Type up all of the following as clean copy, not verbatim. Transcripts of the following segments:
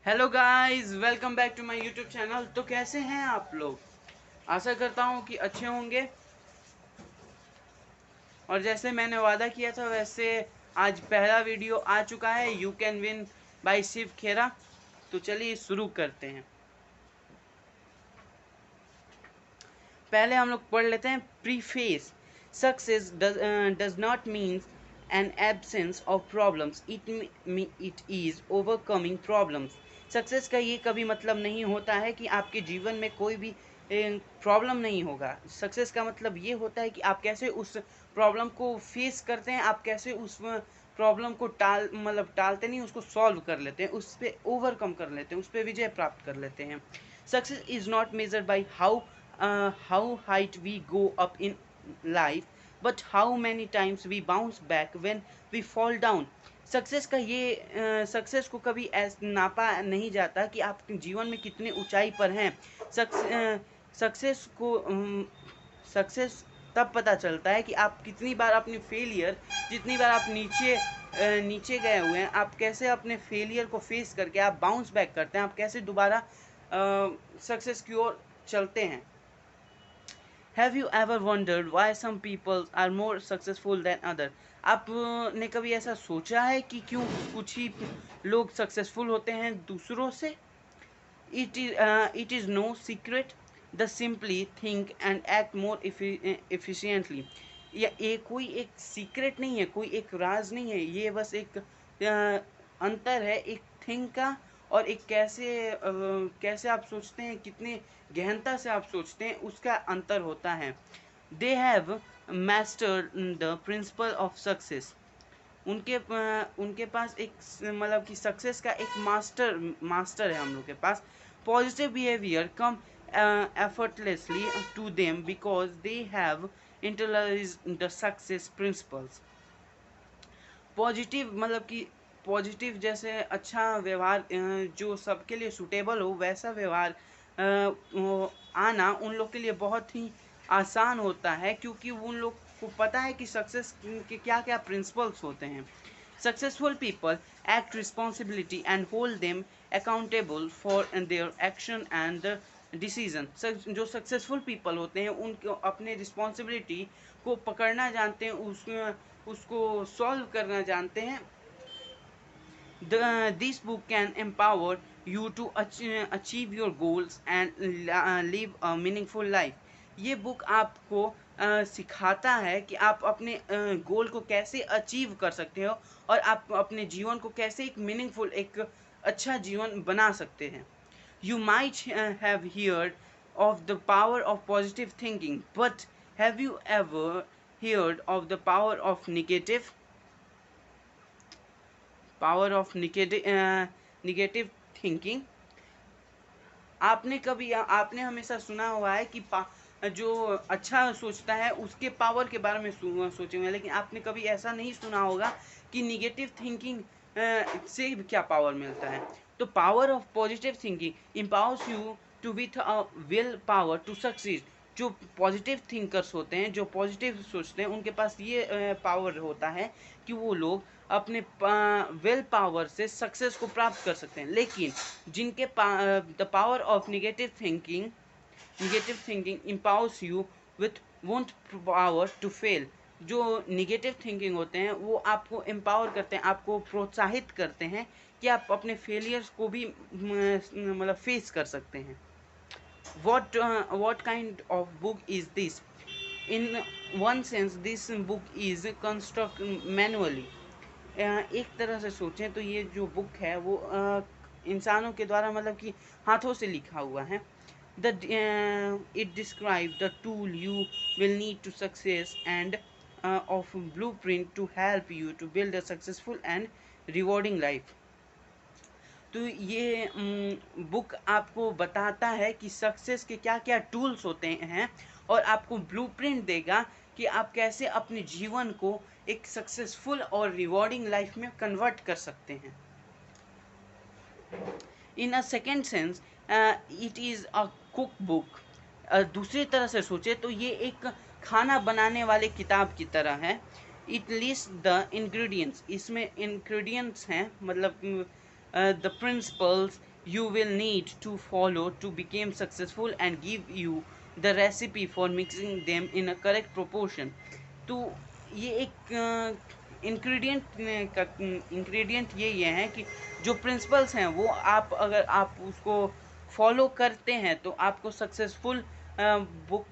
Hello guys, welcome back to my YouTube channel. तो कैसे हैं आप लोग? आशा करता हूं कि अच्छे होंगे। और जैसे मैंने वादा किया था वैसे आज पहला वीडियो आ चुका है, you can win by Shiv Khera. तो चलिए शुरू करते हैं। पहले हम लोग पढ़ लेते हैं preface. Success does not means an absence of problems, it is overcoming problems. Success का ये कभी मतलब नहीं होता है कि आपके जीवन में कोई भी प्रॉब्लम नहीं होगा। सक्सेस का मतलब ये होता है कि आप कैसे उस प्रॉब्लम को फेस करते हैं, आप कैसे उस प्रॉब्लम को टालते नहीं, उसको सॉल्व कर लेते हैं, उस पर ओवरकम कर लेते हैं, उस पर विजय प्राप्त कर लेते हैं। Success is not measured by how height we go up in life, but how many times we bounce back when we fall down. Success का ये सक्सेस को कभी नापा नहीं जाता कि आप जीवन में कितने ऊंचाई पर हैं। सक्सेस को सक्सेस तब पता चलता है कि आप कितनी बार अपनी फेलियर, जितनी बार आप नीचे गए हुए हैं, आप कैसे अपने फेलियर को फेस करके आप बाउंस बैक करते हैं, आप कैसे दोबारा सक्सेस की ओर चलते हैं। Have you ever wondered why some people are more successful than other? आपने कभी ऐसा सोचा है कि क्यों कुछ ही लोग सक्सेसफुल होते हैं दूसरों से? It is no secret. The simply think and act more efficiently. ये कोई एक सीक्रेट नहीं है, कोई एक राज नहीं है, ये बस एक अंतर है, एक थिंक का और एक कैसे आप सोचते हैं, कितने गहनता से आप सोचते हैं, उसका अंतर होता है। They have mastered the principle of success. उनके पास एक मतलब कि सक्सेस का एक मास्टर है हम लोग के पास। Positive behaviour come effortlessly to them because they have internalized the success principles. Positive मतलब कि पॉजिटिव जैसे अच्छा व्यवहार जो सबके लिए सूटेबल हो, वैसा व्यवहार आना उन लोग के लिए बहुत ही आसान होता है, क्योंकि उन लोग को पता है कि सक्सेस के क्या क्या प्रिंसिपल्स होते हैं। Successful people act responsibility and hold them accountable for their action and decision. जो सक्सेसफुल पीपल होते हैं उनको अपने रिस्पॉन्सिबिलिटी को पकड़ना जानते हैं, उसको सॉल्व करना जानते हैं। This book can empower you to achieve your goals and live a meaningful life. ये बुक आपको सिखाता है कि आप अपने गोल को कैसे अचीव कर सकते हो और आप अपने जीवन को कैसे एक मीनिंगफुल, एक अच्छा जीवन बना सकते हैं। You might have heard of the power of positive thinking, but have you ever heard of the power of negative thinking? आपने हमेशा सुना हुआ है कि जो अच्छा सोचता है उसके पावर के बारे में सोचे हुए हैं, लेकिन आपने कभी ऐसा नहीं सुना होगा कि निगेटिव थिंकिंग से क्या पावर मिलता है। तो power of positive thinking empowers you to with a will power to succeed. जो पॉजिटिव थिंकर्स होते हैं, जो पॉजिटिव सोचते हैं, उनके पास ये पावर होता है कि वो लोग अपने विल पावर से सक्सेस को प्राप्त कर सकते हैं। लेकिन जिनके द power of negative thinking empowers you with won't power to fail. जो निगेटिव थिंकिंग होते हैं वो आपको एम्पावर करते हैं, आपको प्रोत्साहित करते हैं कि आप अपने फेलियर्स को भी मतलब फेस कर सकते हैं। What kind of book is this? In one sense this book is constructed manually. एक तरह से सोचें तो ये जो बुक है वो इंसानों के द्वारा मतलब कि हाथों से लिखा हुआ है। It describes the tool you will need to success and of blueprint to help you to build a successful and rewarding life. तो ये बुक आपको बताता है कि सक्सेस के क्या क्या टूल्स होते हैं और आपको ब्लूप्रिंट देगा कि आप कैसे अपने जीवन को एक सक्सेसफुल और रिवॉर्डिंग लाइफ में कन्वर्ट कर सकते हैं। In a second sense it is a cook book. दूसरी तरह से सोचे तो ये एक खाना बनाने वाले किताब की तरह है। इट लिस्ट द इंग्रेडिएंट्स, इसमें इंग्रेडिएंट्स हैं, मतलब the principles you will need to follow to become successful and give you the recipe for mixing them in a correct proportion. तो ये एक इंग्रेडिएंट ये है कि जो प्रिंसिपल्स हैं वो आप अगर आप उसको फॉलो करते हैं तो आपको बुक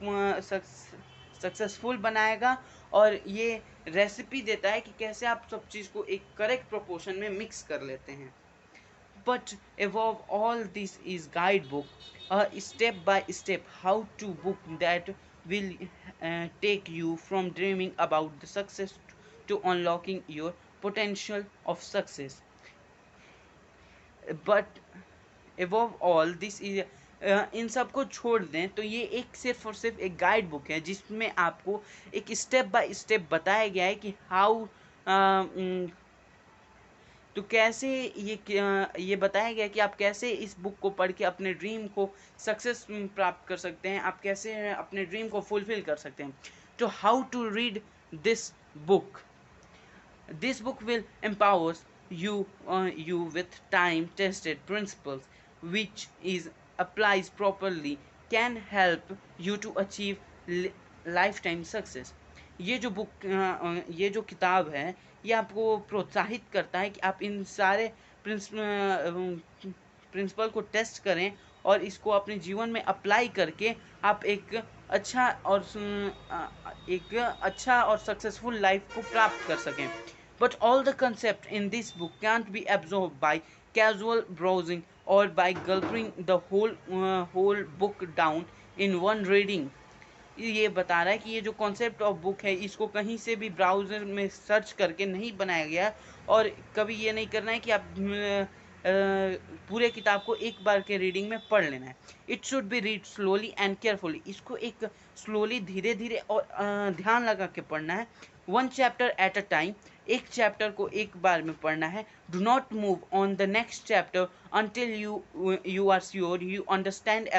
सक्सेसफुल बनाएगा, और ये रेसिपी देता है कि कैसे आप सब चीज़ को एक करेक्ट प्रोपोर्शन में मिक्स कर लेते हैं. But above all, this is guidebook, a step by step how to book that will take you from dreaming about the success to unlocking your potential of success. But above all, this is इन सब को छोड़ दें तो ये एक सिर्फ और सिर्फ एक गाइड बुक है जिसमें आपको एक स्टेप बाय स्टेप बताया गया है कि हाउ तो कैसे ये बताया गया कि आप कैसे इस बुक को पढ़ के अपने ड्रीम को सक्सेस प्राप्त कर सकते हैं, आप कैसे अपने ड्रीम को फुलफिल कर सकते हैं. तो how to read this book will empowers you with time tested principles which is applies properly can help you to achieve lifetime success. ये जो किताब है ये आपको प्रोत्साहित करता है कि आप इन सारे प्रिंसिपल को टेस्ट करें और इसको अपने जीवन में अप्लाई करके आप एक अच्छा और सक्सेसफुल लाइफ को प्राप्त कर सकें. But all the concepts in this book can't be absorbed by casual browsing or by gulping the whole book down in one reading. ये बता रहा है कि ये जो कॉन्सेप्ट ऑफ बुक है इसको कहीं से भी ब्राउज़र में सर्च करके नहीं बनाया गया, और कभी ये नहीं करना है कि आप पूरे किताब को एक बार के रीडिंग में पढ़ लेना है. It should be read slowly and carefully. इसको एक स्लोली धीरे धीरे और ध्यान लगा के पढ़ना है. One chapter at a time. एक चैप्टर को एक बार में पढ़ना है. Do not move on the next chapter until you are sure you understand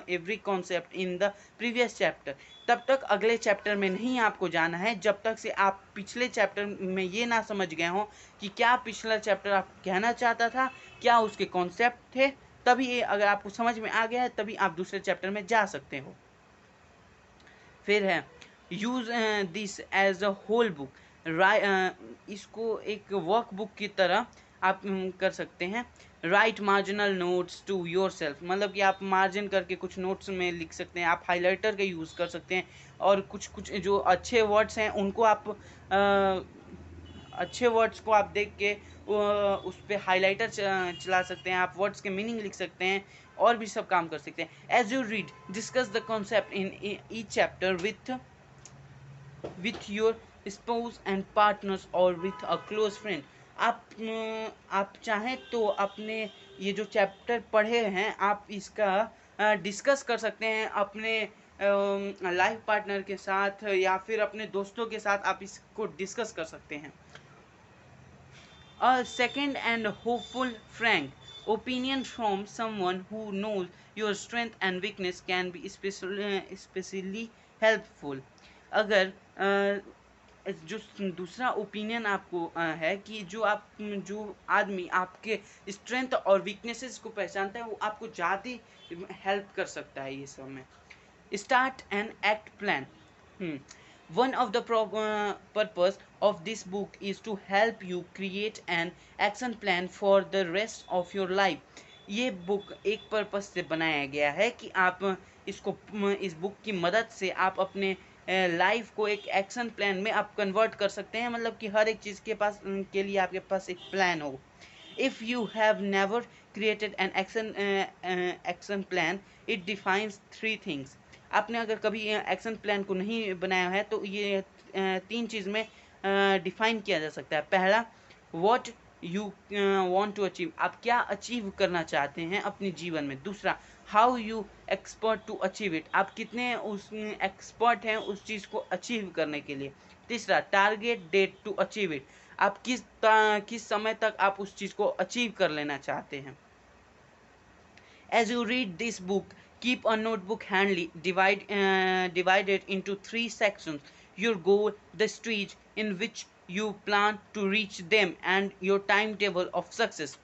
every concept in the previous chapter. तब तक अगले चैप्टर में नहीं आपको जाना है जब तक से आप पिछले चैप्टर में ये ना समझ गए हो कि क्या पिछला चैप्टर आप कहना चाहता था, क्या उसके कॉन्सेप्ट थे. तभी ये अगर आपको समझ में आ गया है तभी आप दूसरे चैप्टर में जा सकते हो. फिर है use this as a whole book. इसको एक वर्क बुक की तरह आप कर सकते हैं. Write marginal notes to yourself. मतलब कि आप मार्जिन करके कुछ नोट्स में लिख सकते हैं. आप हाइलाइटर का यूज़ कर सकते हैं, और कुछ जो अच्छे वर्ड्स हैं उनको आप अच्छे वर्ड्स को आप देख के उस पर हाईलाइटर चला सकते हैं. आप वर्ड्स के मीनिंग लिख सकते हैं और भी सब काम कर सकते हैं. As you read discuss the concept in each chapter with your spouse and partners or with a close friend. आप चाहें तो अपने ये जो चैप्टर पढ़े हैं आप इसका डिस्कस कर सकते हैं अपने लाइफ पार्टनर के साथ या फिर अपने दोस्तों के साथ आप इसको डिस्कस कर सकते हैं. A second and hopeful frank opinion from someone who knows your strength and weakness can be especially helpful. अगर जो दूसरा ओपिनियन आपको है कि जो आदमी आपके स्ट्रेंथ और वीकनेसेस को पहचानता है वो आपको ज़्यादा हेल्प कर सकता है ये सब में. Start an act plan. One of the purpose of this book is to help you create an action plan for the rest of your life. ये बुक एक पर्पस से बनाया गया है कि आप इस बुक की मदद से आप अपने लाइफ को एक एक्शन प्लान में आप कन्वर्ट कर सकते हैं. मतलब कि हर एक चीज़ के लिए आपके पास एक प्लान हो. If you have never created an action plan, it defines three things. आपने अगर कभी एक्शन प्लान को नहीं बनाया है तो ये तीन चीज़ में डिफाइन किया जा सकता है. पहला, what you want to achieve. आप क्या अचीव करना चाहते हैं अपने जीवन में. दूसरा, how you expert to achieve it. आप कितने उस एक्सपर्ट हैं उस चीज़ को अचीव करने के लिए. तीसरा, target date to achieve it. आप किस समय तक आप उस चीज़ को अचीव कर लेना चाहते हैं. As you read this book, keep a notebook handy, divided into 3 sections: your goal, the stage in which you plan to reach them, and your timetable of success.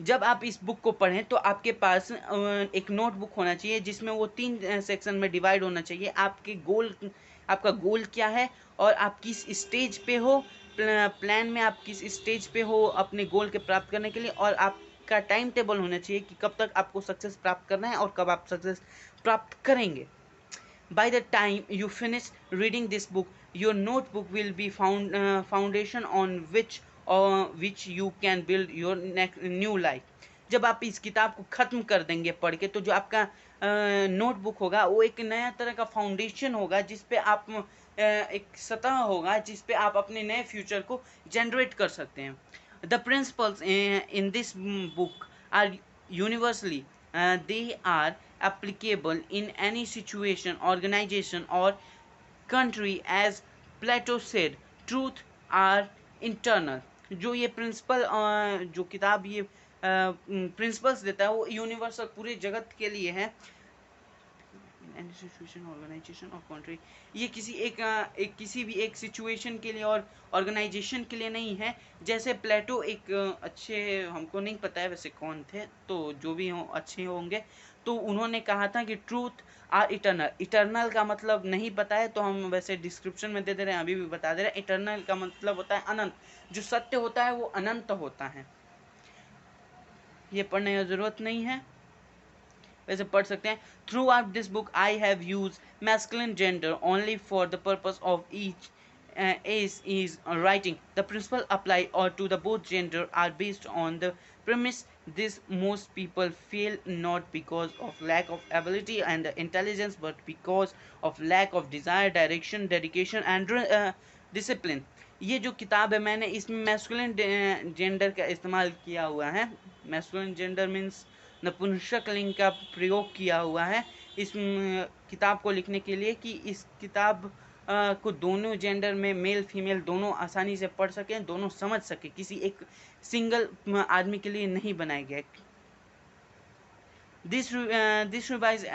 जब आप इस बुक को पढ़ें तो आपके पास एक नोटबुक होना चाहिए जिसमें वो 3 सेक्शन में डिवाइड होना चाहिए। आपका गोल क्या है और आप किस स्टेज पे हो, प्लान में आप किस स्टेज पे हो अपने गोल के प्राप्त करने के लिए, और आपका टाइम टेबल होना चाहिए कि कब तक आपको सक्सेस प्राप्त करना है और कब आप सक्सेस प्राप्त करेंगे। By the time you finish reading this book, your notebook will be foundation on which you can build your new life. जब आप इस किताब को ख़त्म कर देंगे पढ़ के, तो जो आपका नोटबुक होगा वो एक नया तरह का फाउंडेशन होगा जिस पे आप एक सतह होगा जिस पे आप अपने नए फ्यूचर को जनरेट कर सकते हैं। The principles in this book are universally, they are applicable in any situation, organization, or country. As Plato said, truth are internal. जो ये प्रिंसिपल जो किताब ये प्रिंसिपल्स देता है वो यूनिवर्सल पूरे जगत के लिए है। एनी सिचुएशन, ऑर्गेनाइजेशन और कंट्री, ये किसी भी एक सिचुएशन के लिए और ऑर्गेनाइजेशन के लिए नहीं है। जैसे प्लेटो एक अच्छे, हमको नहीं पता है वैसे कौन थे, तो जो भी हो अच्छे होंगे, तो उन्होंने कहा था कि ट्रूथ आर इटर्नल। इटर्नल का मतलब नहीं पता है तो हम वैसे डिस्क्रिप्शन में दे दे रहे हैं, अभी भी बता दे रहे हैं। इटर्नल का मतलब होता है अनंत। जो सत्य होता है वो अनंत होता है। ये पढ़ने की जरूरत नहीं है, वैसे पढ़ सकते हैं। Through out this book I have use masculine gender only for the purpose of each is writing. The principle apply or to the both gender are based on the premise this most people fail not because of lack of ability and intelligence but because of lack of desire, direction, dedication and discipline. ये जो किताब है मैंने इसमें masculine gender का इस्तेमाल किया हुआ है। मैस्कुलिन जेंडर मीन्स नपुंसक लिंग का प्रयोग किया हुआ है इस किताब को लिखने के लिए कि इस किताब को दोनों जेंडर में मेल फीमेल दोनों आसानी से पढ़ सकें, दोनों समझ सके, किसी एक सिंगल आदमी के लिए नहीं बनाया गया। This revised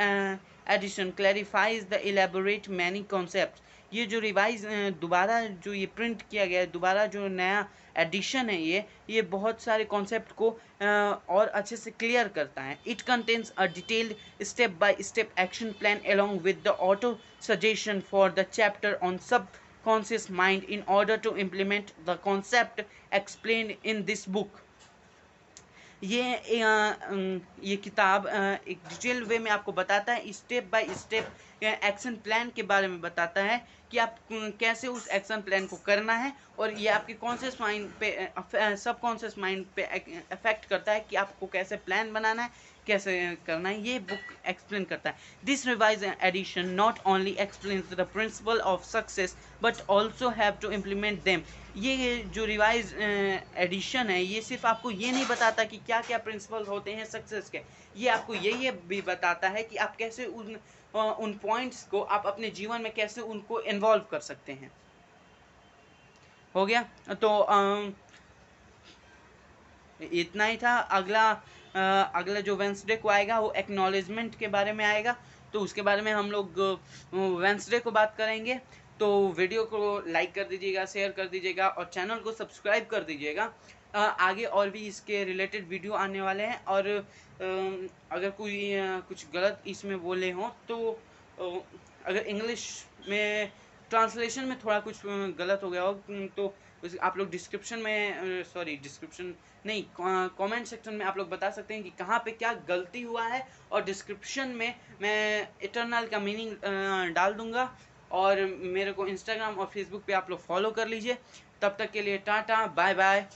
edition clarifies the elaborate many concepts. ये जो रिवाइज दोबारा जो ये प्रिंट किया गया है, दोबारा जो नया एडिशन है ये बहुत सारे कॉन्सेप्ट को और अच्छे से क्लियर करता है। It contains a detailed step by step action plan along with the auto suggestion for the chapter on subconscious mind in order to implement the concept explained in this book. ये किताब एक detail वे में आपको बताता है, step by step action plan के बारे में बताता है कि आप कैसे उस एक्शन प्लान को करना है, और ये आपके कॉन्शियस माइंड पे सब कॉन्शियस माइंड पे अफेक्ट करता है कि आपको कैसे प्लान बनाना है, कैसे करना है। ये बुक एक्सप्लेन करता है। This revise edition not only explains the principle of success but also have to implement them. ये जो रिवाइज एडिशन है ये सिर्फ आपको ये नहीं बताता कि क्या क्या प्रिंसिपल होते हैं सक्सेस के, ये आपको ये भी बताता है कि आप कैसे उन पॉइंट्स को आप अपने जीवन में कैसे उनको इन्वॉल्व कर सकते हैं। हो गया, तो इतना ही था। अगला जो वेंसडे को आएगा वो एक्नॉलेजमेंट के बारे में आएगा, तो उसके बारे में हम लोग वेंसडे को बात करेंगे। तो वीडियो को लाइक कर दीजिएगा, शेयर कर दीजिएगा और चैनल को सब्सक्राइब कर दीजिएगा। आगे और भी इसके रिलेटेड वीडियो आने वाले हैं, और अगर कोई कुछ गलत इसमें बोले हों तो अगर इंग्लिश में ट्रांसलेशन में थोड़ा कुछ गलत हो गया हो तो आप लोग डिस्क्रिप्शन नहीं, कमेंट सेक्शन में आप लोग बता सकते हैं कि कहाँ पे क्या गलती हुआ है, और डिस्क्रिप्शन में मैं इटर्नल का मीनिंग डाल दूंगा। और मेरे को इंस्टाग्राम और फेसबुक पे आप लोग फॉलो कर लीजिए। तब तक के लिए टाटा, बाय बाय।